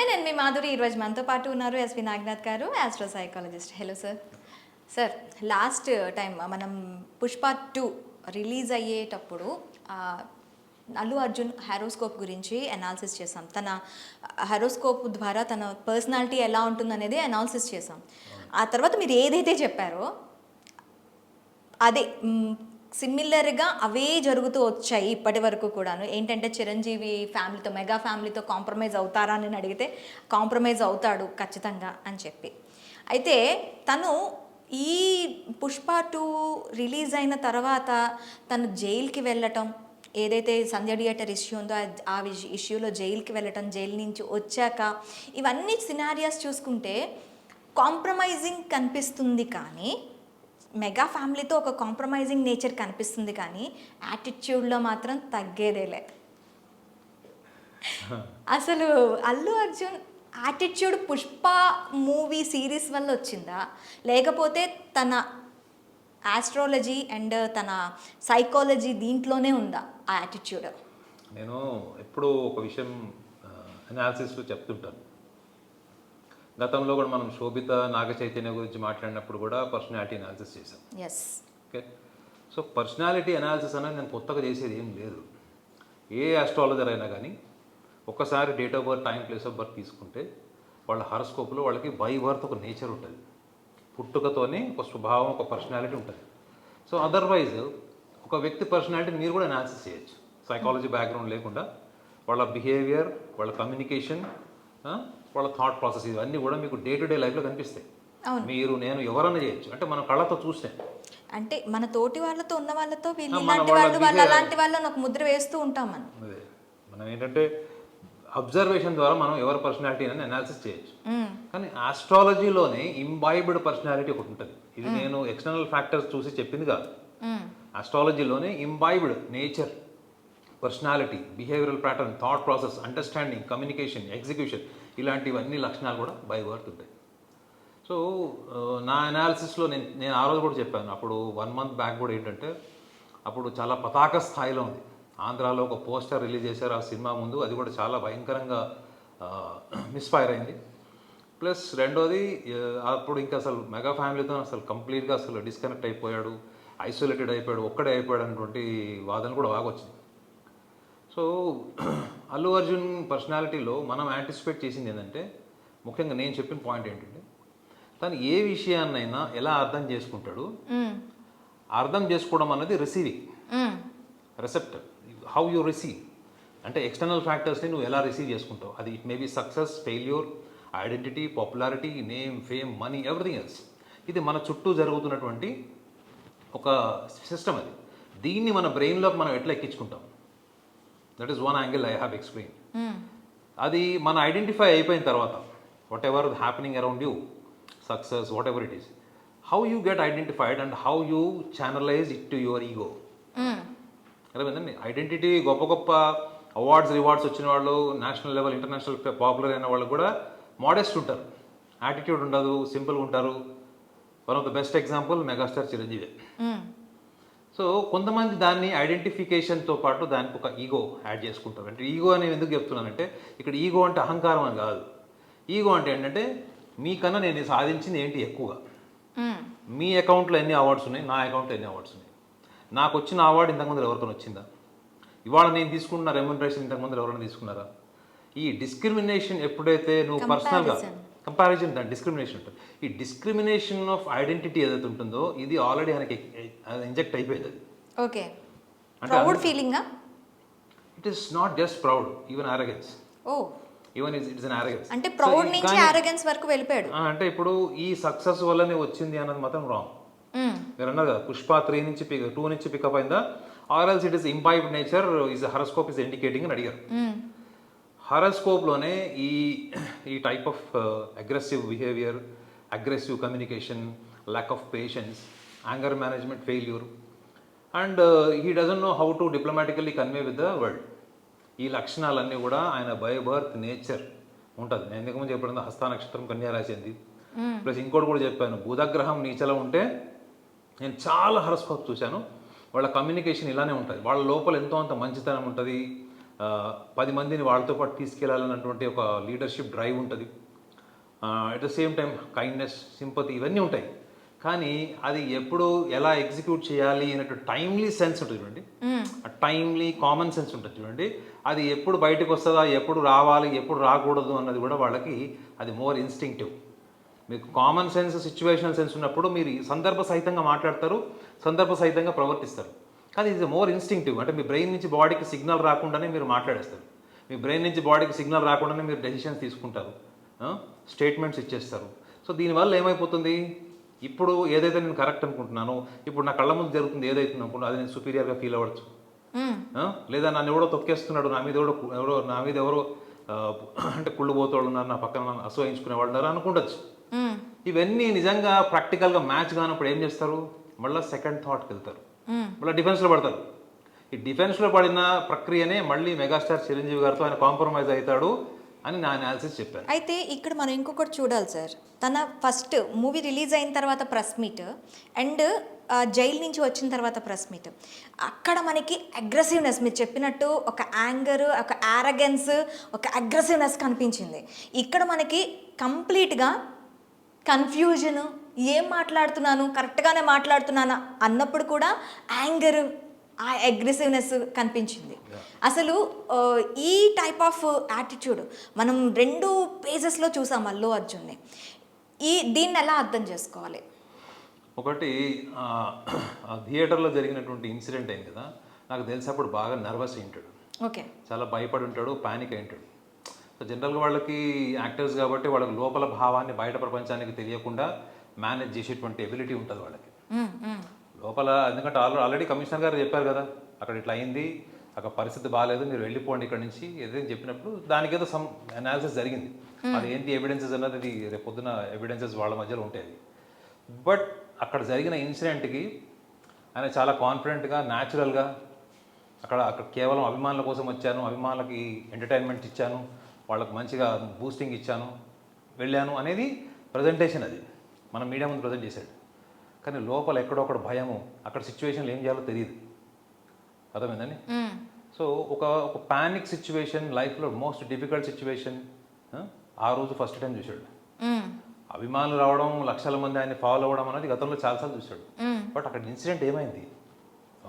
నేను మీ మాధురి. ఈరోజు మనతో పాటు ఉన్నారు S V Naganath garu, astro psychologist. Hello sir. Sir, last time మనం పుష్ప 2 రిలీజ్ అయ్యేటప్పుడు అల్లు అర్జున్ హారోస్కోప్ గురించి అనాలిసిస్ చేసాం. తన హారోస్కోప్ ద్వారా తన పర్సనాలిటీ ఎలా ఉంటుందనేది అనాలిసిస్ చేసాం. ఆ తర్వాత మీరు ఏదైతే చెప్పారో అదే సిమిలర్గా అవే జరుగుతూ వచ్చాయి ఇప్పటి వరకు కూడాను. ఏంటంటే చిరంజీవి ఫ్యామిలీతో, మెగా ఫ్యామిలీతో కాంప్రమైజ్ అవుతారా అని అడిగితే కాంప్రమైజ్ అవుతాడు ఖచ్చితంగా అని చెప్పి. అయితే తను ఈ పుష్ప 2 రిలీజ్ అయిన తర్వాత తను జైలుకి వెళ్ళటం, ఏదైతే సంధ్య థియేటర్ ఇష్యూ ఉందో ఆ ఇష్యూలో జైలుకి వెళ్ళటం, జైలు నుంచి వచ్చాక ఇవన్నీ సినారియాస్ చూసుకుంటే కాంప్రమైజింగ్ కనిపిస్తుంది, కానీ మెగా ఫ్యామిలీతో ఒక కాంప్రమైజింగ్ నేచర్ కనిపిస్తుంది, కానీ యాటిట్యూడ్లో మాత్రం తగ్గేదేలే. అసలు Allu Arjun attitude Pushpa movie series వల్ల వచ్చిందా, లేకపోతే తన ఆస్ట్రాలజీ అండ్ తన సైకాలజీ దీంట్లోనే ఉందా ఆ యాటిట్యూడ్? నేను ఎప్పుడూ ఒక విషయం అనాలిసిస్లో చెప్తుంటాను. గతంలో కూడా మనం శోభిత నాగ చైతన్య గురించి మాట్లాడినప్పుడు కూడా పర్సనాలిటీ అనాలిసిస్ చేశాం. Yes. Okay, so personality analysis అనేది నేను కొత్తగా చేసేది ఏం లేదు. ఏ ఆస్ట్రాలజర్ అయినా కానీ ఒక్కసారి date of birth, time, place of birth తీసుకుంటే వాళ్ళ హారోస్కోప్లో వాళ్ళకి బై బర్త్ ఒక నేచర్ ఉంటుంది, పుట్టుకతోనే ఒక స్వభావం, ఒక పర్సనాలిటీ ఉంటుంది. సో అదర్వైజ్ ఒక వ్యక్తి పర్సనాలిటీ మీరు కూడా అనాలిసిస్ చేయొచ్చు సైకాలజీ బ్యాక్గ్రౌండ్ లేకుండా. వాళ్ళ బిహేవియర్, వాళ్ళ కమ్యూనికేషన్, వాళ్ళ థాట్ ప్రాసెస్, ఇవన్నీ కూడా మీకు డే టు డే లైఫ్లో కనిపిస్తాయి. మీరు, నేను ఎవరన్నా చేయొచ్చు. అంటే మన కళ్ళతో చూస్తే, అంటే మన తోటి వాళ్ళతో ఉన్న వాళ్ళతో వీళ్ళు ఇలాంటి వాళ్ళు, వాళ్ళు అలాంటి వాళ్ళని ఒక ముద్ర వేస్తూ ఉంటాం మనం. అదే మనం ఏంటంటే అబ్జర్వేషన్ ద్వారా మనం ఎవరి పర్సనాలిటీ అని అనాలిసిస్ చేయొచ్చు. కానీ ఆస్ట్రాలజీలోనే ఇంబైబ్డ్ పర్సనాలిటీ ఒకటి ఉంటుంది. ఇది నేను ఎక్స్టర్నల్ ఫ్యాక్టర్స్ చూసి చెప్పింది కాదు. ఆస్ట్రాలజీలోనే imbibed nature, personality, behavioural pattern, thought process, understanding, communication, execution, ఇలాంటివన్నీ లక్షణాలు కూడా బై బర్త్ ఉంటాయి. సో నా అనాలిసిస్లో నేను ఆ రోజు కూడా చెప్పాను. అప్పుడు 1 month బ్యాక్ కూడా ఏంటంటే, అప్పుడు చాలా పతాక స్థాయిలో ఉంది. ఆంధ్రాలో ఒక పోస్టర్ రిలీజ్ చేశారు ఆ సినిమా ముందు, అది కూడా చాలా భయంకరంగా మిస్ఫైర్ అయింది. ప్లస్ రెండోది, అప్పుడు ఇంకా అసలు మెగా ఫ్యామిలీతో అసలు కంప్లీట్గా అసలు డిస్కనెక్ట్ అయిపోయాడు, ఐసోలేటెడ్ అయిపోయాడు, ఒక్కడే అయిపోయాడు అనేటువంటి వాదన కూడా బాగా వచ్చింది. సో అల్లు అర్జున్ పర్సనాలిటీలో మనం యాంటిసిపేట్ చేసింది ఏంటంటే, ముఖ్యంగా నేను చెప్పిన పాయింట్ ఏంటంటే, తను ఏ విషయాన్నైనా ఎలా అర్థం చేసుకుంటాడు. అర్థం చేసుకోవడం అన్నది receiving, receptor, how you receive. అంటే ఎక్స్టర్నల్ ఫ్యాక్టర్స్ని నువ్వు ఎలా రిసీవ్ చేసుకుంటావు. అది it may be success, failure, identity, popularity, name, fame, money, everything else. ఇది మన చుట్టూ జరుగుతున్నటువంటి ఒక సిస్టమ్. అది దీన్ని మన బ్రెయిన్లోకి మనం ఎట్లా ఎక్కించుకుంటాం. That is one angle I have explain. అది మన ఐడెంటిఫై అయిపోయిన తర్వాత, whatever happening around you, success, whatever it is, how you get identified and how you channelize it to your ego. అర్థమైందండి. ఐడెంటిటీ, గొప్ప గొప్ప awards, rewards వచ్చిన వాళ్ళు, national level, international popular అయిన వాళ్ళు కూడా మోడెస్ట్ ఉంటారు, యాటిట్యూడ్ ఉండదు, సింపుల్గా ఉంటారు. One of the best example megastar Chiranjeevi. So కొంతమంది దాన్ని ఐడెంటిఫికేషన్తో పాటు దానికి ఒక ఈగో యాడ్ చేసుకుంటారు. అంటే ఈగో అని ఎందుకు చెప్తున్నానంటే, ఇక్కడ ఈగో అంటే అహంకారం అని కాదు. ఈగో అంటే ఏంటంటే, మీకన్నా నేను సాధించింది ఏంటి ఎక్కువగా, మీ అకౌంట్లో ఎన్ని అవార్డ్స్ ఉన్నాయి, నా అకౌంట్లో ఎన్ని అవార్డ్స్ ఉన్నాయి, నాకు వచ్చిన అవార్డు ఇంతకుముందు ఎవరితో వచ్చిందా, ఇవాళ నేను తీసుకున్న రెమ్యునరేషన్ ఇంతకుముందు ఎవరైనా తీసుకున్నారా. ఈ డిస్క్రిమినేషన్ ఎప్పుడైతే నువ్వు పర్సనల్గా కంపారిజన్, దాని డిస్క్రిమినేషన్ ఉంటుంది. ఈ డిస్క్రిమినేషన్ ఆఫ్ ఐడెంటిటీ ఏదైతే ఉంటుందో, ఇది ఆల్రెడీ ఆయనకి ఇంజెక్ట్ అయిపోయింది. Okay, proud feeling. It is not just proud, even arrogance. Oh, even it's an arrogance. అంటే ప్రౌడ్ నుంచి ఆరగెన్స్ వరకు వెళ్ళిపోయాడు. అంటే ఇప్పుడు ఈ సక్సెస్ వల్లనే వచ్చింది అన్నది మాత్రం రాంగ్. మీరు అన్నారు కదా, పుష్ప 2 నుంచి పికప్ అయిందా, or else it is imbibed nature, is horoscope is indicating అని అడిగారు. హారోస్కోప్లోనే ఈ type of aggressive behaviour, aggressive communication, lack of patience, anger management failure, and he doesn't know how to డిప్లొమాటికల్లీ convey with the world. ఈ లక్షణాలన్నీ కూడా ఆయన by birth nature ఉంటుంది. నేను ఎందుకు ముందు చెప్పడం, హస్త నక్షత్రం, కన్యారాశి అంది. ప్లస్ ఇంకోటి కూడా చెప్పాను, బుధగ్రహం నీచలో ఉంటే, నేను చాలా హారోస్కోప్ చూశాను, వాళ్ళ కమ్యూనికేషన్ ఇలానే ఉంటుంది. వాళ్ళ లోపల ఎంతో అంత మంచితనం ఉంటుంది, 10 మందిని వాళ్ళతో పాటు తీసుకెళ్లాలన్నటువంటి ఒక లీడర్షిప్ డ్రైవ్ ఉంటుంది. At the same time kindness, sympathy ఇవన్నీ ఉంటాయి. కానీ అది ఎప్పుడు ఎలా ఎగ్జిక్యూట్ చేయాలి అన్నట్టు టైమ్లీ సెన్స్ ఉంటుంది చూడండి, ఆ టైమ్లీ కామన్ సెన్స్ ఉంటుంది చూడండి, అది ఎప్పుడు బయటకు వస్తుందా, ఎప్పుడు రావాలి, ఎప్పుడు రాకూడదు అన్నది కూడా వాళ్ళకి అది మోర్ ఇన్స్టింక్టివ్. మీకు కామన్ సెన్స్, సిచ్యువేషనల్ సెన్స్ ఉన్నప్పుడు మీరు సందర్భ సహితంగా మాట్లాడతారు, సందర్భ సహితంగా ప్రవర్తిస్తారు. కానీ ఇది మోర్ ఇన్స్టింక్టివ్. అంటే మీ బ్రెయిన్ నుంచి బాడీకి సిగ్నల్ రాకుండానే మీరు మాట్లాడేస్తారు, మీ బ్రెయిన్ నుంచి బాడీకి సిగ్నల్ రాకుండానే మీరు డెసిషన్స్ తీసుకుంటారు, స్టేట్మెంట్స్ ఇచ్చేస్తారు. సో దీనివల్ల ఏమైపోతుంది, ఇప్పుడు ఏదైతే నేను కరెక్ట్ అనుకుంటున్నానో, ఇప్పుడు నా కళ్ళ ముందు జరుగుతుంది ఏదైతే అనుకుంటున్నా అది నేను సుపీరియర్గా ఫీల్ అవ్వచ్చు. లేదా నన్ను ఎవడో తొక్కేస్తున్నాడు, నా మీద ఎవరో అంటే కుళ్ళు పోతోళ్ళు ఉన్నారు, నా పక్కన అసూయించుకునే వాళ్ళు ఉన్నారు అనుకుండొచ్చు. ఇవన్నీ నిజంగా ప్రాక్టికల్గా మ్యాచ్ కానప్పుడు ఏం చేస్తారు, మళ్ళీ సెకండ్ థాట్కి వెళ్తారు, మళ్ళీ డిఫెన్స్లో పడతారు. ఈ డిఫెన్స్లో పడిన ప్రక్రియనే మళ్ళీ మెగాస్టార్ చిరంజీవి గారితో ఆయన కాంప్రమైజ్ అవుతాడు అని నా అనాలిసిస్ చెప్పాను. అయితే ఇక్కడ మనం ఇంకొకటి చూడాలి సార్, తన ఫస్ట్ మూవీ రిలీజ్ అయిన తర్వాత ప్రెస్ మీట్ అండ్ జైలు నుంచి వచ్చిన తర్వాత ప్రెస్ మీట్, అక్కడ మనకి అగ్రెసివ్నెస్, మీరు చెప్పినట్టు ఒక యాంగర్, ఒక యారగెన్స్, ఒక అగ్రెసివ్నెస్ కనిపించింది. ఇక్కడ మనకి కంప్లీట్గా కన్ఫ్యూజన్, ఏం మాట్లాడుతున్నాను, కరెక్ట్గానే మాట్లాడుతున్నానా అన్నప్పుడు కూడా యాంగర్, ఆ అగ్రెసివ్నెస్ కనిపించింది. అసలు ఈ టైప్ ఆఫ్ యాటిట్యూడ్ మనం 2 పేజెస్లో చూసాం అల్లు అర్జున్ని. దీన్ని ఎలా అర్థం చేసుకోవాలి? ఒకటి థియేటర్లో జరిగినటువంటి ఇన్సిడెంట్ అయింది కదా, నాకు తెలిసినప్పుడు బాగా నర్వస్ అయి ఉంటాడు, ఓకే, చాలా భయపడి ఉంటాడు, పానిక్ అయి ఉంటాడు. సో జనరల్గా వాళ్ళకి యాక్టర్స్ కాబట్టి వాళ్ళకి లోపల భావాన్ని బయట ప్రపంచానికి తెలియకుండా మేనేజ్ చేసేటువంటి ఎబిలిటీ ఉంటుంది వాళ్ళకి లోపల. ఎందుకంటే ఆల్రెడీ కమిషనర్ గారు చెప్పారు కదా, అక్కడ ఇట్లా అయింది, అక్కడ పరిస్థితి బాగాలేదు, మీరు వెళ్ళిపోండి ఇక్కడ నుంచి ఏదైనా చెప్పినప్పుడు దానికి ఏదో సమ్ అనాలిసిస్ జరిగింది. అది ఏంటి ఎవిడెన్సెస్ అన్నది అది రేపు పొద్దున ఎవిడెన్సెస్ వాళ్ళ మధ్యలో ఉంటాయి. బట్ అక్కడ జరిగిన ఇన్సిడెంట్కి ఆయన చాలా కాన్ఫిడెంట్గా, న్యాచురల్గా అక్కడ కేవలం అభిమానుల కోసం వచ్చాను, అభిమానులకి ఎంటర్టైన్మెంట్ ఇచ్చాను, వాళ్ళకు మంచిగా బూస్టింగ్ ఇచ్చాను, వెళ్ళాను అనేది ప్రజెంటేషన్. అది మన మీడియా ముందు ప్రజెంట్ చేశాడు. కానీ లోపల ఎక్కడొక్కడ భయము, అక్కడ సిచ్యువేషన్లు ఏం చేయాలో తెలియదు. అర్థమైందండి? సో ఒక పానిక్ సిచ్యువేషన్, లైఫ్లో మోస్ట్ డిఫికల్ట్ సిచ్యువేషన్ ఆ రోజు ఫస్ట్ టైం చూశాడు. అభిమానులు రావడం, లక్షల మంది ఆయన ఫాలో అవ్వడం అనేది గతంలో చాలాసార్లు చూశాడు. బట్ అక్కడ ఇన్సిడెంట్ ఏమైంది,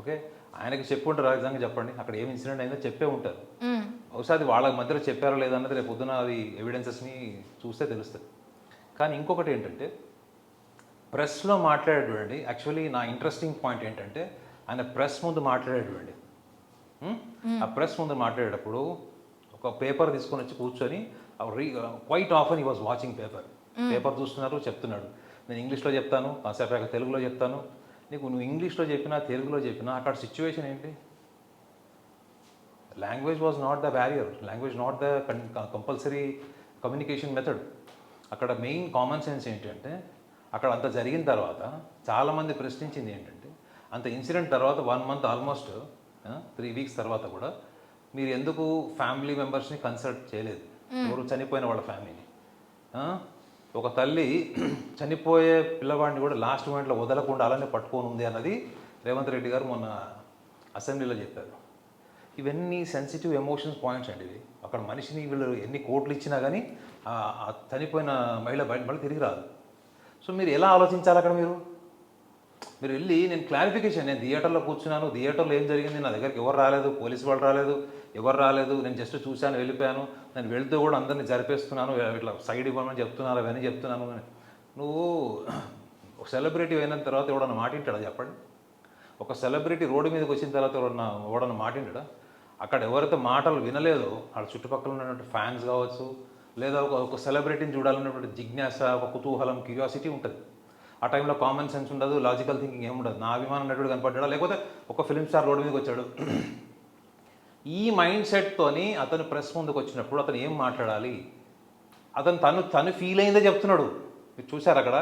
ఓకే, ఆయనకి చెప్పి ఉంటారు, నిజంగా చెప్పండి అక్కడ ఏం ఇన్సిడెంట్ అయిందో చెప్పే ఉంటారు. బహుశా అది వాళ్ళ మధ్యలో చెప్పారో లేదన్నది రేపు పొద్దున అది ఎవిడెన్సెస్ని చూస్తే తెలుస్తుంది. కానీ ఇంకొకటి ఏంటంటే ప్రెస్లో మాట్లాడేటువంటి, యాక్చువల్లీ నా ఇంట్రెస్టింగ్ పాయింట్ ఏంటంటే ఆయన ప్రెస్ ముందు మాట్లాడేటువంటి, ఆ ప్రెస్ ముందు మాట్లాడేటప్పుడు ఒక పేపర్ తీసుకొని వచ్చి కూర్చొని quite often he was watching paper చూస్తున్నారు, చెప్తున్నాడు, నేను ఇంగ్లీష్లో చెప్తాను, కాసేపు తెలుగులో చెప్తాను. నువ్వు ఇంగ్లీష్లో చెప్పినా తెలుగులో చెప్పినా అక్కడ సిచ్యువేషన్ ఏంటి? Language was not the barrier, language not the compulsory communication method. అక్కడ మెయిన్ కామన్ సెన్స్ ఏంటంటే అక్కడ అంత జరిగిన తర్వాత చాలామంది ప్రశ్నించింది ఏంటంటే, అంత ఇన్సిడెంట్ తర్వాత 1 మంత్ ఆల్మోస్ట్ 3 వీక్స్ తర్వాత కూడా మీరు ఎందుకు ఫ్యామిలీ మెంబర్స్ని కన్సల్ట్ చేయలేదు, ఎవరు చనిపోయిన వాళ్ళ ఫ్యామిలీని? ఒక తల్లి చనిపోయే పిల్లవాడిని కూడా లాస్ట్ మూమెంట్లో వదలకుండా అలానే పట్టుకొని ఉంది అన్నది రేవంత్ రెడ్డి గారు మొన్న అసెంబ్లీలో చెప్పారు. ఇవన్నీ సెన్సిటివ్ ఎమోషన్స్ పాయింట్స్ అండి ఇవి. అక్కడ మనిషిని వీళ్ళు ఎన్ని కోట్లు ఇచ్చినా కానీ ఆ చనిపోయిన మహిళ మళ్ళీ తిరిగి రాదు. సో మీరు ఎలా ఆలోచించాలి అక్కడ? మీరు వెళ్ళి, నేను క్లారిఫికేషన్, నేను థియేటర్లో కూర్చున్నాను, థియేటర్లో ఏం జరిగింది, నా దగ్గరికి ఎవరు రాలేదు, పోలీసు వాళ్ళు రాలేదు, ఎవరు రాలేదు, నేను జస్ట్ చూశాను, వెళ్ళిపోయాను, నేను వెళ్తూ కూడా అందరినీ జరిపేస్తున్నాను, ఇట్లా సైడ్ ఇవ్వమని చెప్తున్నారు, అవన్నీ చెప్తున్నాను. నువ్వు ఒక సెలబ్రిటీ అయిన తర్వాత ఎవడన్నా మాటింటాడా చెప్పండి? ఒక సెలబ్రిటీ రోడ్డు మీదకి వచ్చిన తర్వాత ఎవడన్నా మాటింటాడా? అక్కడ ఎవరైతే మాటలు వినలేదో వాళ్ళ చుట్టుపక్కల ఉన్నటువంటి ఫ్యాన్స్ కావచ్చు, లేదా ఒక సెలబ్రిటీని చూడాలన్నటువంటి జిజ్ఞాస, ఒక కుతూహలం, క్యూరియాసిటీ ఉంటుంది. ఆ టైంలో కామన్ సెన్స్ ఉండదు, లాజికల్ థింకింగ్ ఏముండదు. నా అభిమానం నటుడు కనపడ్డా, లేకపోతే ఒక ఫిల్మ్ స్టార్ రోడ్డు మీదకి వచ్చాడు, ఈ మైండ్ సెట్తోని అతను ప్రెస్ ముందుకు వచ్చినప్పుడు అతను ఏం మాట్లాడాలి, అతను తను ఫీల్ అయిందే చెప్తున్నాడు. మీరు చూసారు అక్కడ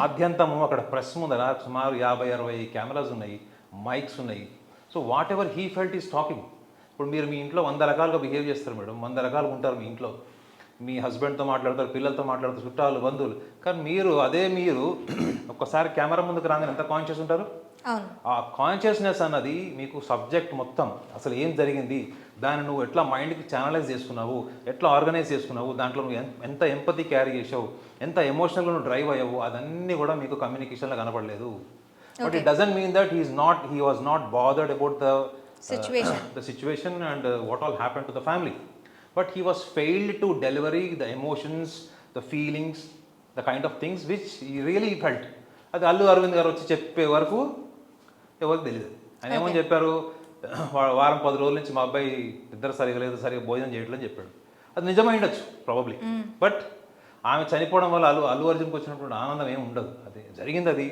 ఆద్యంతము అక్కడ ప్రెస్ ముందర సుమారు 50-60 కెమెరాస్ ఉన్నాయి, మైక్స్ ఉన్నాయి. So what ever he felt is talking. ఇప్పుడు మీరు మీ ఇంట్లో 100 రకాలుగా బిహేవ్ చేస్తారు మేడం, 100 రకాలుగా ఉంటారు మీ ఇంట్లో. మీ హస్బెండ్తో మాట్లాడతారు, పిల్లలతో మాట్లాడతారు, చుట్టాలు, బంధువులు. కానీ మీరు ఒక్కసారి కెమెరా ముందుకు రాగానే ఎంత కాన్షియస్ ఉంటారు? అవును. ఆ కాన్షియస్నెస్ అన్నది మీకు సబ్జెక్ట్ మొత్తం అసలు ఏం జరిగింది, దాన్ని నువ్వు ఎట్లా మైండ్కి ఛానలైజ్ చేసుకున్నావు, ఎట్లా ఆర్గనైజ్ చేసుకున్నావు, దాంట్లో నువ్వు ఎంత ఎంపతి క్యారీ చేసావు, ఎంత ఎమోషనల్గా నువ్వు డ్రైవ్ అయ్యావు, అదన్నీ కూడా మీకు కమ్యూనికేషన్లో కనపడలేదు. But it doesn't mean that he was not bothered about the situation and what all happen to the family. But he was failed to deliver the emotions, the feelings, the kind of things which he really felt. అది అల్లు అరవింద్ గారు వచ్చి చెప్పే వరకు ఎవరికి తెలియదు. ఆయన ఏమని చెప్పారు, వారం 10 రోజుల నుంచి మా అబ్బాయి ఇద్దరు సరిగా లేదు, సరిగా భోజనం చేయట్లేదు అని చెప్పాడు. అది నిజమై ఉండొచ్చు ప్రాబబ్లీ. బట్ ఆమె చనిపోవడం వల్ల అల్లు అర్జున్కి వచ్చినటువంటి ఆనందం ఏమి ఉండదు. అది జరిగింది, అది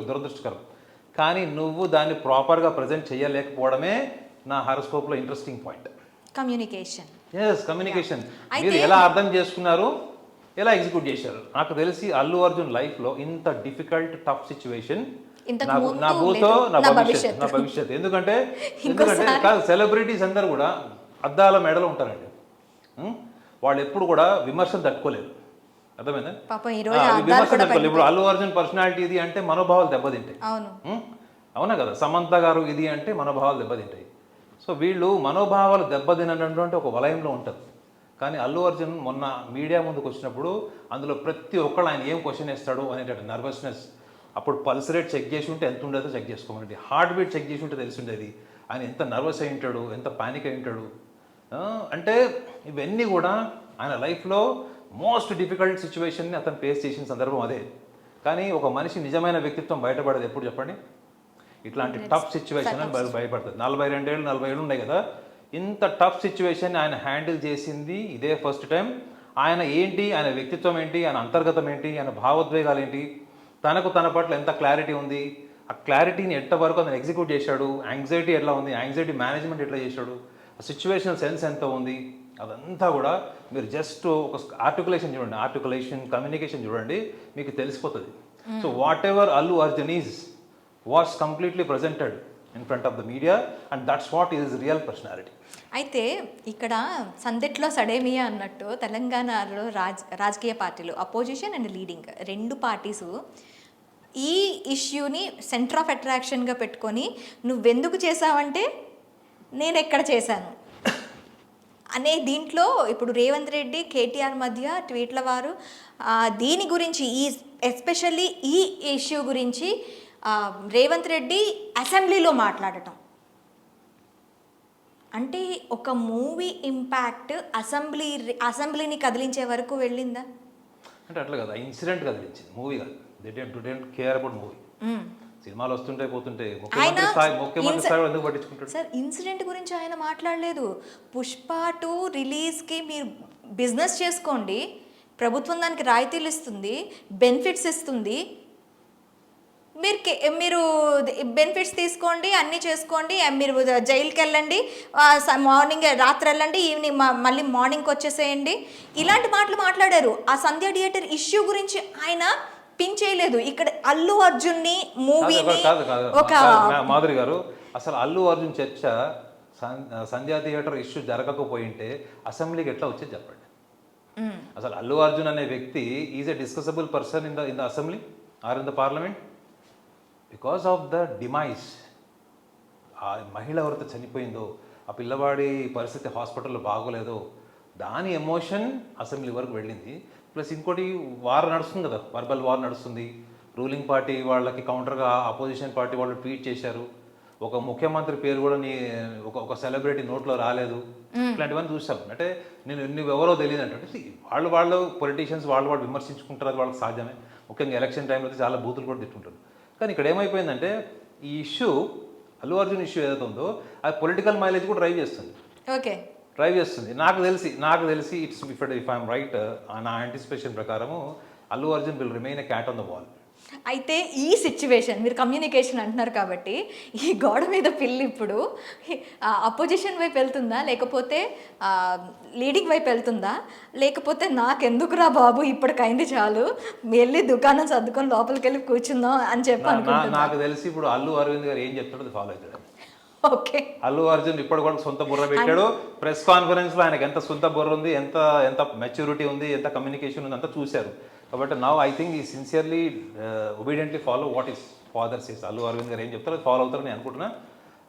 దురదృష్టకరం. కానీ నువ్వు దాన్ని ప్రాపర్గా ప్రజెంట్ చేయలేకపోవడమే నా హారోస్కోప్లో interesting point. Communication. Yes, communication. మీరు ఎలా అర్థం చేసుకున్నారు, ఎలా ఎగ్జిక్యూట్ చేశారు. నాకు తెలిసి అల్లు అర్జున్ లైఫ్లో ఇంత డిఫికల్ట్ టఫ్ సిచ్యువేషన్ నా భూతో నా భవిష్యత్. ఎందుకంటే కాదు, సెలబ్రిటీస్ అందరూ కూడా అద్దాల మెడలో ఉంటారండి. వాళ్ళు ఎప్పుడు కూడా విమర్శను తట్టుకోలేరు. అర్థమైందా? విమర్శ తట్టుకోలేదు. ఇప్పుడు అల్లు అర్జున్ పర్సనాలిటీ ఇది అంటే మనోభావాలు దెబ్బతింటాయి. అవునా కదా? సమంత గారు ఇది అంటే మనోభావాలు దెబ్బతింటాయి. సో వీళ్ళు మనోభావాలు దెబ్బతినటువంటి ఒక వలయంలో ఉంటుంది. కానీ అల్లు అర్జున్ మొన్న మీడియా ముందుకు వచ్చినప్పుడు అందులో ప్రతి ఒక్కళ్ళు ఆయన ఏం క్వశ్చన్ వేస్తాడు అనేటువంటి నర్వస్నెస్, అప్పుడు పల్స్ రేట్ చెక్ చేసి ఉంటే ఎంత ఉండేదో చెక్ చేసుకోమండి, హార్ట్ బీట్ చెక్ చేసి ఉంటే తెలిసి ఉండేది ఆయన ఎంత నర్వస్ అయి ఉంటాడు, ఎంత పానిక్ అయి ఉంటాడు. అంటే ఇవన్నీ కూడా ఆయన లైఫ్లో మోస్ట్ డిఫికల్ట్ సిచ్యువేషన్ని అతను ఫేస్ చేసిన సందర్భం అదే. కానీ ఒక మనిషి నిజమైన వ్యక్తిత్వం బయటపడేది ఎప్పుడు చెప్పండి? ఇట్లాంటి టఫ్ సిచ్యువేషన్ అని భయపడుతుంది. 42 ఏళ్ళు 40 ఏళ్ళు ఉన్నాయి కదా, ఇంత టఫ్ సిచ్యువేషన్ ఆయన హ్యాండిల్ చేసింది ఇదే ఫస్ట్ టైం. ఆయన ఏంటి, ఆయన వ్యక్తిత్వం ఏంటి, ఆయన అంతర్గతం ఏంటి, ఆయన భావోద్వేగాలు ఏంటి, తనకు తన పట్ల ఎంత క్లారిటీ ఉంది, ఆ క్లారిటీని ఎంతవరకు అతను ఎగ్జిక్యూట్ చేశాడు, యాంగ్జైటీ ఎట్లా ఉంది, యాంగ్జైటీ మేనేజ్మెంట్ ఎట్లా చేశాడు, ఆ సిచ్యువేషనల్ సెన్స్ ఎంత ఉంది, అదంతా కూడా మీరు జస్ట్ ఒక ఆర్టికులేషన్ కమ్యూనికేషన్ చూడండి, మీకు తెలిసిపోతుంది. So what ever Allu Arjun is was completely presented in front of the media and that's what is real personality. అయితే ఇక్కడ సందెట్లో సడేమియా అన్నట్టు తెలంగాణలో రాజకీయ పార్టీలు అపోజిషన్ అండ్ లీడింగ్ రెండు పార్టీసు ఈ ఇష్యూని సెంటర్ ఆఫ్ అట్రాక్షన్గా పెట్టుకొని నువ్వెందుకు చేసావంటే నేను ఎక్కడ చేశాను అనే దీంట్లో ఇప్పుడు రేవంత్ రెడ్డి కేటీఆర్ మధ్య ట్వీట్ల వారు దీని గురించి ఎస్పెషల్లీ ఈ ఇష్యూ గురించి రేవంత్ రెడ్డి అసెంబ్లీలో మాట్లాడటం అంటే ఒక మూవీ ఇంపాక్ట్ అసెంబ్లీని కదిలించే వరకు వెళ్ళిందా అంటే అట్లా కదా, ఇన్సిడెంట్ కదిలించింది, మూవీ కాదు. They don't care about movie. సినిమాలు వస్తుంటే పోతుంటే ముఖ్యమంత్రి స్థాయి ఎందుకు పట్టించుకుంటాడు సార్? ఇన్సిడెంట్ గురించి ఆయన మాట్లాడలేదు. పుష్ప 2 రిలీజ్కి మీరు బిజినెస్ చేసుకోండి, ప్రభుత్వం దానికి రాయితీలు ఇస్తుంది, బెనిఫిట్స్ ఇస్తుంది, మీరు బెనిఫిట్స్ తీసుకోండి, అన్నీ చేసుకోండి, మీరు జైలుకి వెళ్ళండి, మార్నింగ్ రాత్రి వెళ్ళండి, ఈవినింగ్ మళ్ళీ మార్నింగ్కి వచ్చేసేయండి, ఇలాంటి మాటలు మాట్లాడారు. ఆ సంధ్య థియేటర్ ఇష్యూ గురించి ఆయన పిన్ చేయలేదు. ఇక్కడ అల్లు అర్జున్ని మూవీని ఒక మాధురి గారు అసలు అల్లు అర్జున్ చర్చ సంధ్యా థియేటర్ ఇష్యూ జరగకపోయింటే అసెంబ్లీకి ఎట్లా వచ్చేది చెప్పండి. అసలు అల్లు అర్జున్ అనే వ్యక్తి is a discussable person in the assembly or in the parliament because of the demise. ఆ మహిళ ఎవరితో చనిపోయిందో, ఆ పిల్లవాడి పరిస్థితి హాస్పిటల్లో బాగోలేదో, దాని ఎమోషన్ అసెంబ్లీ వరకు వెళ్ళింది. ప్లస్ ఇంకోటి వార్ నడుస్తుంది కదా, వర్బల్ వార్ నడుస్తుంది. రూలింగ్ పార్టీ వాళ్ళకి కౌంటర్గా అపోజిషన్ పార్టీ వాళ్ళు ట్వీట్ చేశారు. ఒక ముఖ్యమంత్రి పేరు కూడా ఒక సెలబ్రిటీ నోట్లో రాలేదు. ఇట్లాంటివన్నీ చూసాం. అంటే నువ్వెవరో తెలియదు అంటే వాళ్ళు పొలిటీషియన్స్ వాళ్ళు విమర్శించుకుంటారు, అది వాళ్ళకి సాధ్యమే. ముఖ్యంగా ఎలక్షన్ టైంలో అయితే చాలా బూతులు కూడా తిట్టుంటారు. కానీ ఇక్కడ ఏమైపోయిందంటే ఈ ఇష్యూ అల్లు అర్జున్ ఇష్యూ ఏదైతే ఉందో అది పొలిటికల్ మైలేజ్ కూడా డ్రైవ్ చేస్తుంది. నాకు తెలిసి ఇఫ్ ఐఎమ్ రైట్, నా యాంటిసిపేషన్ ప్రకారము Allu Arjun will remain a cat on the wall. అయితే ఈ సిచ్యువేషన్ మీరు కమ్యూనికేషన్ అంటున్నారు కాబట్టి ఈ గోడ మీద పిల్లి ఇప్పుడు అపోజిషన్ వైపు వెళ్తుందా, లేకపోతే లీడింగ్ వైపు వెళ్తుందా, లేకపోతే నాకెందుకురా బాబు ఇప్పటికైంది చాలు వెళ్ళి దుకాణం సర్దుకొని లోపలికి వెళ్ళి కూర్చుందాం అని చెప్పి నాకు తెలిసి ఇప్పుడు అల్లు అరవింద్ గారు ఏం చెప్తాడో ఫాలో అవుతాడు. ఓకే, అల్లు అర్జున్ ఇప్పుడు కూడా సొంత బుర్ర పెట్టాడు. ప్రెస్ కాన్ఫరెన్స్లో ఆయనకి ఎంత సొంత బుర్ర ఉంది, ఎంత మెచ్యూరిటీ ఉంది, ఎంత కమ్యూనికేషన్ ఉంది అంతా చూశారు. కాబట్టి now I think he sincerely obediently follow what is father says. Allu Aravind garu ఏం చెప్తారో అది ఫాలో అవుతారని నేను అనుకుంటున్నా.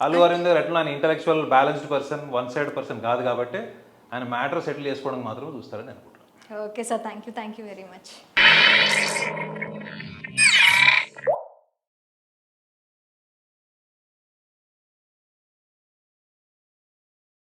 అల్లు అరవింద్ గారు ఎట్లా ఆయన intellectual balanced person, one side person కాదు కాబట్టి ఆయన మ్యాటర్ సెటిల్ చేసుకోవడానికి మాత్రమే చూస్తారని అనుకుంటున్నాను. Okay sir, thank you very much.